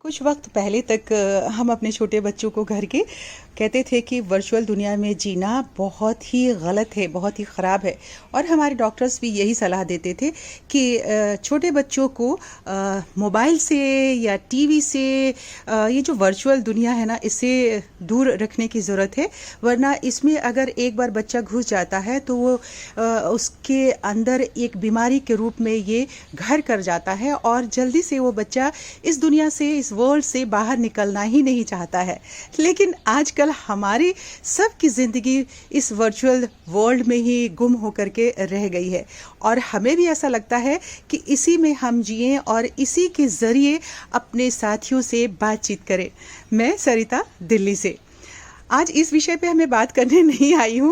कुछ वक्त पहले तक हम अपने छोटे बच्चों को घर के कहते थे कि वर्चुअल दुनिया में जीना बहुत ही गलत है, बहुत ही ख़राब है। और हमारे डॉक्टर्स भी यही सलाह देते थे कि छोटे बच्चों को मोबाइल से या टीवी से ये जो वर्चुअल दुनिया है ना, इससे दूर रखने की ज़रूरत है। वरना इसमें अगर एक बार बच्चा घुस जाता है तो वो उसके अंदर एक बीमारी के रूप में ये घर कर जाता है और जल्दी से वो बच्चा इस दुनिया से, इस वर्ल्ड से बाहर निकलना ही नहीं चाहता है। लेकिन आजकल हमारी सबकी ज़िंदगी इस वर्चुअल वर्ल्ड में ही गुम होकर के रह गई है और हमें भी ऐसा लगता है कि इसी में हम जिएं और इसी के ज़रिए अपने साथियों से बातचीत करें। मैं सरिता, दिल्ली से। आज इस विषय पे हमें बात करने नहीं आई हूँ।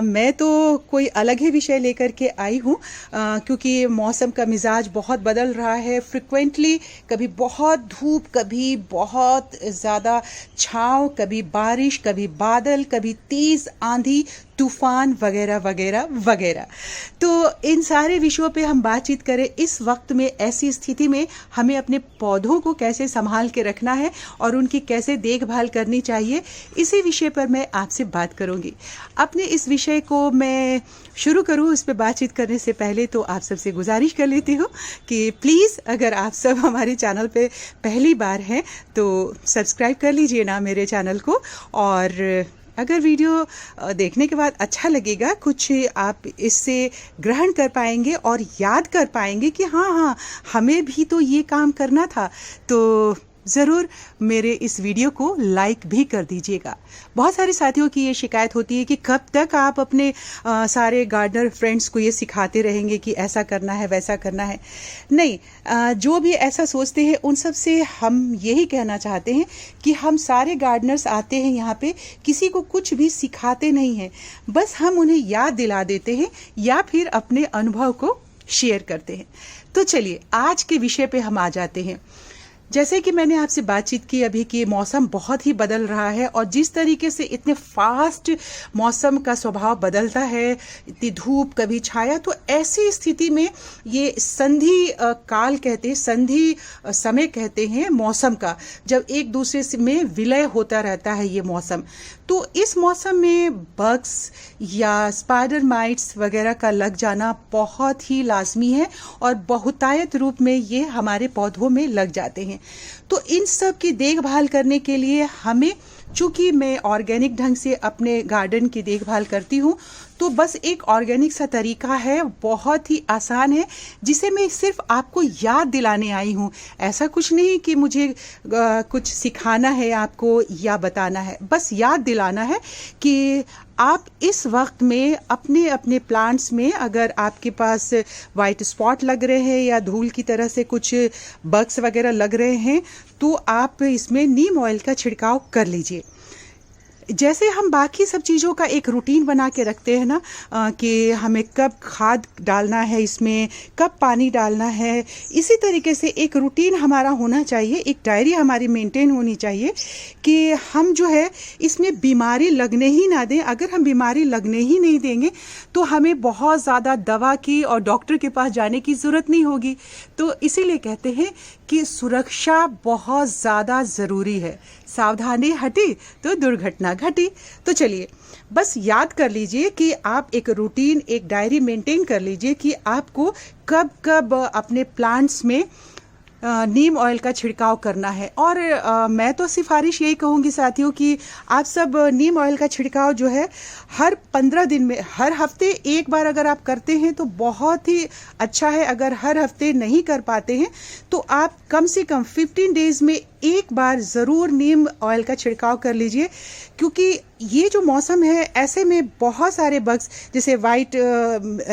मैं तो कोई अलग ही विषय लेकर के आई हूँ, क्योंकि मौसम का मिजाज बहुत बदल रहा है। फ्रिक्वेंटली कभी बहुत धूप, कभी बहुत ज़्यादा छाँव, कभी बारिश, कभी बादल, कभी तेज़ आंधी, तूफान वगैरह वगैरह वगैरह। तो इन सारे विषयों पे हम बातचीत करें। इस वक्त में, ऐसी स्थिति में हमें अपने पौधों को कैसे संभाल के रखना है और उनकी कैसे देखभाल करनी चाहिए, इसी विषय पर मैं आपसे बात करूंगी। अपने इस विषय को मैं शुरू करूं, इस पे बातचीत करने से पहले तो आप सबसे गुजारिश कर लेती हूँ कि प्लीज़, अगर आप सब हमारे चैनल पे पहली बार हैं तो सब्सक्राइब कर लीजिए ना मेरे चैनल को। और अगर वीडियो देखने के बाद अच्छा लगेगा, कुछ आप इससे ग्रहण कर पाएंगे और याद कर पाएंगे कि हाँ, हमें भी तो ये काम करना था, तो ज़रूर मेरे इस वीडियो को लाइक भी कर दीजिएगा। बहुत सारे साथियों की ये शिकायत होती है कि कब तक आप अपने सारे गार्डनर फ्रेंड्स को ये सिखाते रहेंगे कि ऐसा करना है, वैसा करना है। नहीं, जो भी ऐसा सोचते हैं उन सब से हम यही कहना चाहते हैं कि हम सारे गार्डनर्स आते हैं यहाँ पे, किसी को कुछ भी सिखाते नहीं हैं, बस हम उन्हें याद दिला देते हैं या फिर अपने अनुभव को शेयर करते हैं। तो चलिए आज के विषय पे हम आ जाते हैं। जैसे कि मैंने आपसे बातचीत की अभी कि मौसम बहुत ही बदल रहा है और जिस तरीके से इतने फास्ट मौसम का स्वभाव बदलता है, इतनी धूप, कभी छाया, तो ऐसी स्थिति में ये संधि काल कहते हैं, संधि समय कहते हैं मौसम का, जब एक दूसरे से में विलय होता रहता है ये मौसम। तो इस मौसम में बग्स या स्पाइडर माइट्स वगैरह का लग जाना बहुत ही लाजमी है और बहुतायत रूप में ये हमारे पौधों में लग जाते हैं। तो इन सब की देखभाल करने के लिए हमें, चूंकि मैं ऑर्गेनिक ढंग से अपने गार्डन की देखभाल करती हूँ, तो बस एक ऑर्गेनिक सा तरीका है, बहुत ही आसान है, जिसे मैं सिर्फ आपको याद दिलाने आई हूँ। ऐसा कुछ नहीं कि मुझे कुछ सिखाना है आपको या बताना है, बस याद दिलाना है कि आप इस वक्त में अपने अपने प्लांट्स में, अगर आपके पास वाइट स्पॉट लग रहे हैं या धूल की तरह से कुछ बग्स वगैरह लग रहे हैं, तो आप इसमें नीम ऑयल का छिड़काव कर लीजिए। जैसे हम बाकी सब चीज़ों का एक रूटीन बना के रखते हैं ना, कि हमें कब खाद डालना है, इसमें कब पानी डालना है, इसी तरीके से एक रूटीन हमारा होना चाहिए, एक डायरी हमारी मेंटेन होनी चाहिए कि हम जो है इसमें बीमारी लगने ही ना दें। अगर हम बीमारी लगने ही नहीं देंगे तो हमें बहुत ज़्यादा दवा की और डॉक्टर के पास जाने की ज़रूरत नहीं होगी। तो इसीलिए कहते हैं कि सुरक्षा बहुत ज़्यादा ज़रूरी है, सावधानी हटी तो दुर्घटना घटी। तो चलिए, बस याद कर लीजिए कि आप एक रूटीन, एक डायरी मेंटेन कर लीजिए कि आपको कब कब अपने प्लांट्स में नीम ऑयल का छिड़काव करना है। और मैं तो सिफारिश यही कहूँगी साथियों कि आप सब नीम ऑयल का छिड़काव जो है हर 15 दिन में, हर हफ्ते एक बार अगर आप करते हैं तो बहुत ही अच्छा है। अगर हर हफ्ते नहीं कर पाते हैं तो आप कम से कम 15 डेज में एक बार ज़रूर नीम ऑयल का छिड़काव कर लीजिए, क्योंकि ये जो मौसम है ऐसे में बहुत सारे बग्स, जैसे वाइट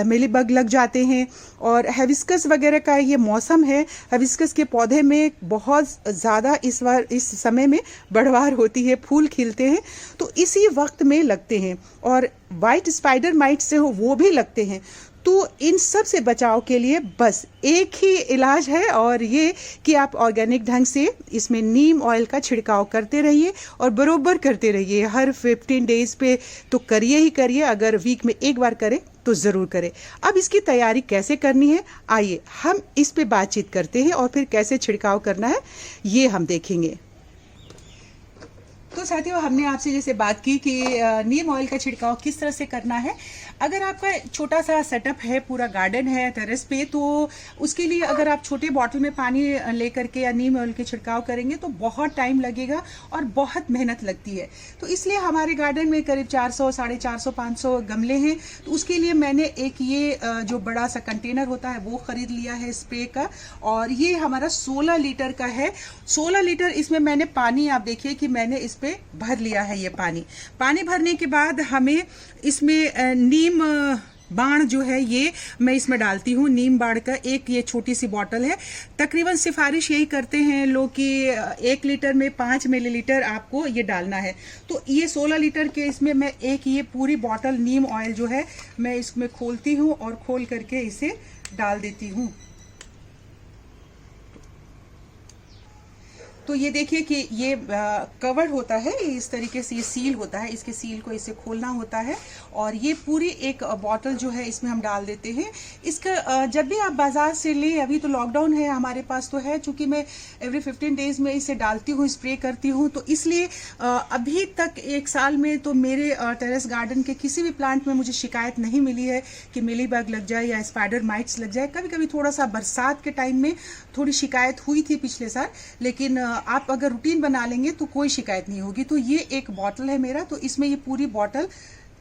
मिलीबग लग जाते हैं, और हिबिस्कस वगैरह का ये मौसम है। हिबिस्कस के पौधे में बहुत ज़्यादा इस समय में बढ़वार होती है, फूल खिलते हैं, तो इसी वक्त में लगते हैं। और वाइट स्पाइडर माइट से हो वो भी लगते हैं। तो इन सब से बचाव के लिए बस एक ही इलाज है, और ये कि आप ऑर्गेनिक ढंग से इसमें नीम ऑयल का छिड़काव करते रहिए और बरोबर करते रहिए। हर 15 डेज पे तो करिए ही करिए, अगर वीक में एक बार करें तो ज़रूर करें। अब इसकी तैयारी कैसे करनी है, आइए हम इस पे बातचीत करते हैं और फिर कैसे छिड़काव करना है ये हम देखेंगे। तो साथियों, हमने आपसे जैसे बात की कि नीम ऑयल का छिड़काव किस तरह से करना है। अगर आपका छोटा सा सेटअप है, पूरा गार्डन है टेरेस पे, तो उसके लिए अगर आप छोटे बॉटल में पानी लेकर के या नीम ऑयल के छिड़काव करेंगे तो बहुत टाइम लगेगा और बहुत मेहनत लगती है। तो इसलिए हमारे गार्डन में करीब 400, 450, 500 गमले हैं। तो उसके लिए मैंने एक ये जो बड़ा सा कंटेनर होता है वो ख़रीद लिया है स्प्रे का, और ये हमारा 16 लीटर का है। 16 लीटर इसमें मैंने पानी, आप देखिए कि मैंने इस पे भर लिया है। ये पानी भरने के बाद हमें इसमें नीम बाण जो है ये मैं इसमें डालती हूँ। नीम बाण का एक ये छोटी सी बॉटल है। तकरीबन सिफारिश यही करते हैं लोग कि 1 लीटर में 5 मिलीलीटर आपको ये डालना है। तो ये 16 लीटर के इसमें मैं एक ये पूरी बॉटल नीम ऑयल जो है मैं इसमें खोलती हूँ और खोल करके इसे डाल देती हूँ। तो ये देखिए कि ये कवर होता है, इस तरीके से ये सील होता है, इसके सील को इसे खोलना होता है और ये पूरी एक बॉटल जो है इसमें हम डाल देते हैं। इसका जब भी आप बाज़ार से लें, अभी तो लॉकडाउन है हमारे पास तो है, चूँकि मैं एवरी 15 डेज़ में इसे डालती हूँ, स्प्रे करती हूँ, तो इसलिए अभी तक 1 साल में तो मेरे टेरेस गार्डन के किसी भी प्लांट में मुझे शिकायत नहीं मिली है कि मिलीबग लग जाए या स्पाइडर माइट्स लग जाए। कभी कभी थोड़ा सा बरसात के टाइम में थोड़ी शिकायत हुई थी पिछले साल, लेकिन आप अगर रूटीन बना लेंगे तो कोई शिकायत नहीं होगी। तो ये एक बॉटल है मेरा, तो इसमें ये पूरी बॉटल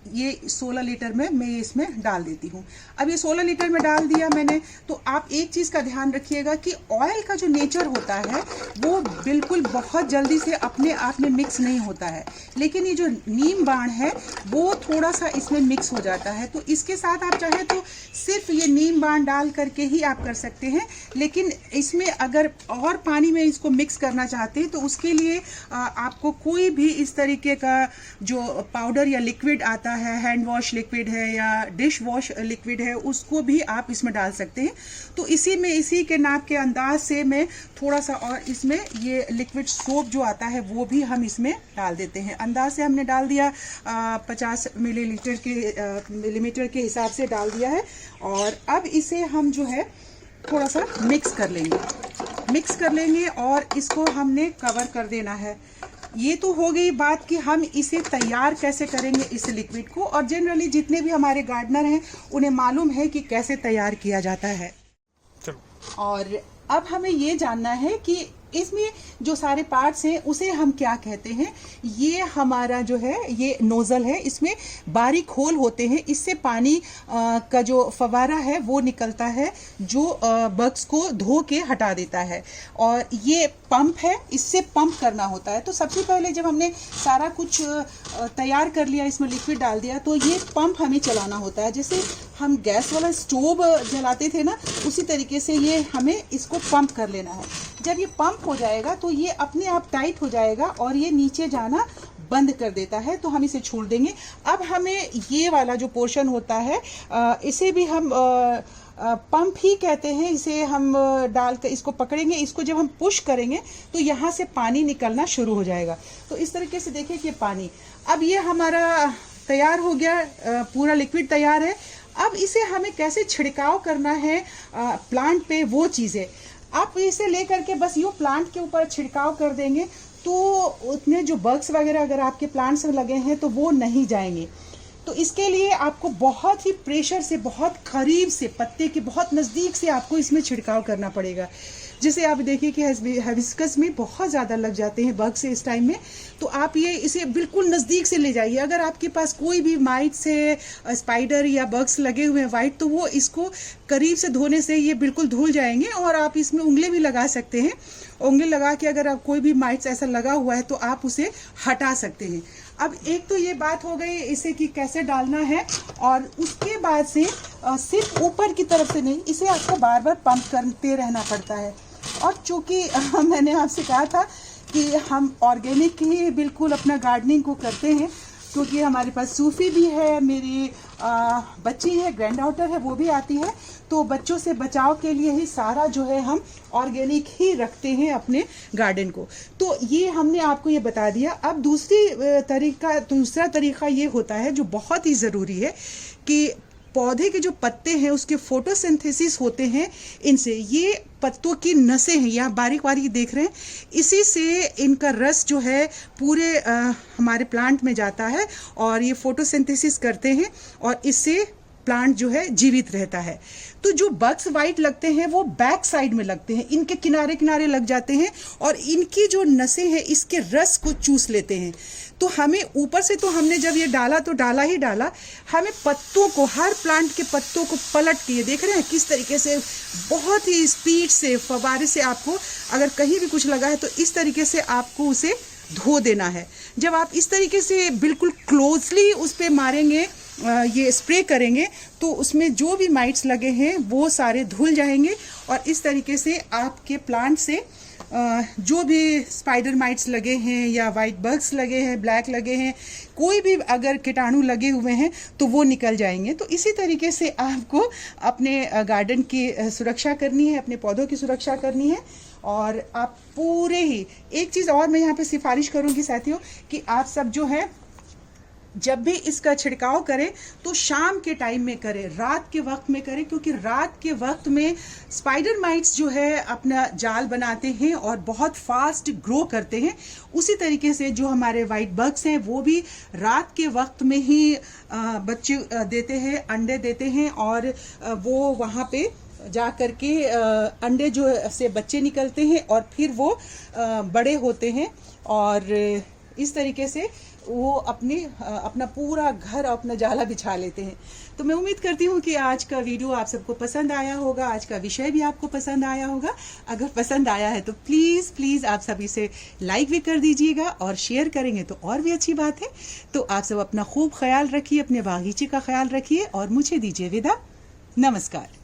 ये 16 लीटर में मैं इसमें डाल देती हूँ। अब ये 16 लीटर में डाल दिया मैंने, तो आप एक चीज़ का ध्यान रखिएगा कि ऑयल का जो नेचर होता है वो बिल्कुल बहुत जल्दी से अपने आप में मिक्स नहीं होता है, लेकिन ये जो नीम बाण है वो थोड़ा सा इसमें मिक्स हो जाता है। तो इसके साथ आप चाहे तो सिर्फ ये नीम बाण डाल करके ही आप कर सकते हैं, लेकिन इसमें अगर और पानी में इसको मिक्स करना चाहते हैं तो उसके लिए आपको कोई भी इस तरीके का जो पाउडर या लिक्विड आता है, हैंड वॉश लिक्विड है या डिश वॉश लिक्विड है, उसको भी आप इसमें डाल सकते हैं। तो इसी के नाप के अंदाज से मैं थोड़ा सा और इसमें ये लिक्विड सोप जो आता है वो भी हम इसमें डाल देते हैं। अंदाज से हमने डाल दिया, 50 मिलीमीटर के हिसाब से डाल दिया है। और अब इसे हम जो है थोड़ा सा मिक्स कर लेंगे और इसको हमने कवर कर देना है। ये तो हो गई बात कि हम इसे तैयार कैसे करेंगे इस लिक्विड को, और जनरली जितने भी हमारे गार्डनर हैं उन्हें मालूम है कि कैसे तैयार किया जाता है। और अब हमें ये जानना है कि इसमें जो सारे पार्ट्स हैं उसे हम क्या कहते हैं। ये हमारा जो है ये नोज़ल है, इसमें बारीक होल होते हैं, इससे पानी का जो फवारा है वो निकलता है जो बग्स को धो के हटा देता है। और ये पंप है, इससे पंप करना होता है। तो सबसे पहले जब हमने सारा कुछ तैयार कर लिया, इसमें लिक्विड डाल दिया, तो ये पंप हमें चलाना होता है। जैसे हम गैस वाला स्टोव जलाते थे ना, उसी तरीके से ये हमें इसको पंप कर लेना है। जब ये पंप हो जाएगा तो ये अपने आप टाइट हो जाएगा और ये नीचे जाना बंद कर देता है। तो हम इसे छोड़ देंगे। अब हमें ये वाला जो पोर्शन होता है इसे भी हम पंप ही कहते हैं। इसे हम डाल कर इसको पकड़ेंगे, इसको जब हम पुश करेंगे तो यहाँ से पानी निकलना शुरू हो जाएगा। तो इस तरीके से देखिए कि पानी, अब ये हमारा तैयार हो गया, पूरा लिक्विड तैयार है। अब इसे हमें कैसे छिड़काव करना है प्लांट पे, वो चीज़ें आप इसे ले करके बस यूँ प्लांट के ऊपर छिड़काव कर देंगे तो उतने जो बग्स वगैरह अगर आपके प्लांट्स में लगे हैं तो वो नहीं जाएंगे। तो इसके लिए आपको बहुत ही प्रेशर से, बहुत करीब से, पत्ते के बहुत नज़दीक से आपको इसमें छिड़काव करना पड़ेगा। जैसे आप देखिए कि हिबिस्कस में बहुत ज़्यादा लग जाते हैं बग्स इस टाइम में, तो आप ये इसे बिल्कुल नज़दीक से ले जाइए। अगर आपके पास कोई भी माइट्स है, स्पाइडर या बग्स लगे हुए हैं वाइट, तो वो इसको करीब से धोने से ये बिल्कुल धुल जाएंगे। और आप इसमें उंगली भी लगा सकते हैं, उंगली लगा के अगर आप कोई भी माइट्स ऐसा लगा हुआ है तो आप उसे हटा सकते हैं। अब एक तो ये बात हो गई इसे कि कैसे डालना है, और उसके बाद से सिर्फ ऊपर की तरफ से नहीं, इसे आपको बार बार पंप करते रहना पड़ता है। और चूँकि मैंने आपसे कहा था कि हम ऑर्गेनिक ही बिल्कुल अपना गार्डनिंग को करते हैं, क्योंकि हमारे पास सूफी भी है, मेरी बच्ची है, ग्रैंड डॉटर है, वो भी आती है। तो बच्चों से बचाव के लिए ही सारा जो है हम ऑर्गेनिक ही रखते हैं अपने गार्डन को। तो ये हमने आपको ये बता दिया। अब दूसरा तरीका ये होता है जो बहुत ही ज़रूरी है कि पौधे के जो पत्ते हैं उसके फोटोसिंथेसिस होते हैं इनसे। ये पत्तों की नसें हैं, यहाँ बारीक बारीक देख रहे हैं, इसी से इनका रस जो है पूरे हमारे प्लांट में जाता है और ये फोटोसिंथेसिस करते हैं और इससे प्लांट जो है जीवित रहता है। तो जो बग्स वाइट लगते हैं वो बैक साइड में लगते हैं, इनके किनारे किनारे लग जाते हैं और इनकी जो नसें हैं इसके रस को चूस लेते हैं। तो हमें ऊपर से तो हमने जब ये डाला तो डाला ही डाला, हमें पत्तों को, हर प्लांट के पत्तों को पलट के, देख रहे हैं किस तरीके से बहुत ही स्पीड से फव्वारे से आपको अगर कहीं भी कुछ लगा है तो इस तरीके से आपको उसे धो देना है। जब आप इस तरीके से बिल्कुल क्लोजली उस पर मारेंगे, ये स्प्रे करेंगे तो उसमें जो भी माइट्स लगे हैं वो सारे धुल जाएंगे और इस तरीके से आपके प्लांट से जो भी स्पाइडर माइट्स लगे हैं या वाइट बग्स लगे हैं, ब्लैक लगे हैं, कोई भी अगर कीटाणु लगे हुए हैं तो वो निकल जाएंगे। तो इसी तरीके से आपको अपने गार्डन की सुरक्षा करनी है, अपने पौधों की सुरक्षा करनी है। और आप पूरे ही, एक चीज़ और मैं यहाँ पे सिफारिश करूँगी साथियों कि आप सब जो है जब भी इसका छिड़काव करें तो शाम के टाइम में करें, रात के वक्त में करें, क्योंकि रात के वक्त में स्पाइडर माइट्स जो है अपना जाल बनाते हैं और बहुत फास्ट ग्रो करते हैं। उसी तरीके से जो हमारे वाइट बग्स हैं वो भी रात के वक्त में ही बच्चे देते हैं, अंडे देते हैं और वो वहाँ पे जा कर के अंडे जो से बच्चे निकलते हैं और फिर वो बड़े होते हैं और इस तरीके से वो अपना पूरा घर, अपना जाला बिछा लेते हैं। तो मैं उम्मीद करती हूँ कि आज का वीडियो आप सबको पसंद आया होगा, आज का विषय भी आपको पसंद आया होगा। अगर पसंद आया है तो प्लीज़ प्लीज़ आप सब इसे लाइक भी कर दीजिएगा और शेयर करेंगे तो और भी अच्छी बात है। तो आप सब अपना खूब ख्याल रखिए, अपने बागीचे का ख्याल रखिए और मुझे दीजिए विदा। नमस्कार।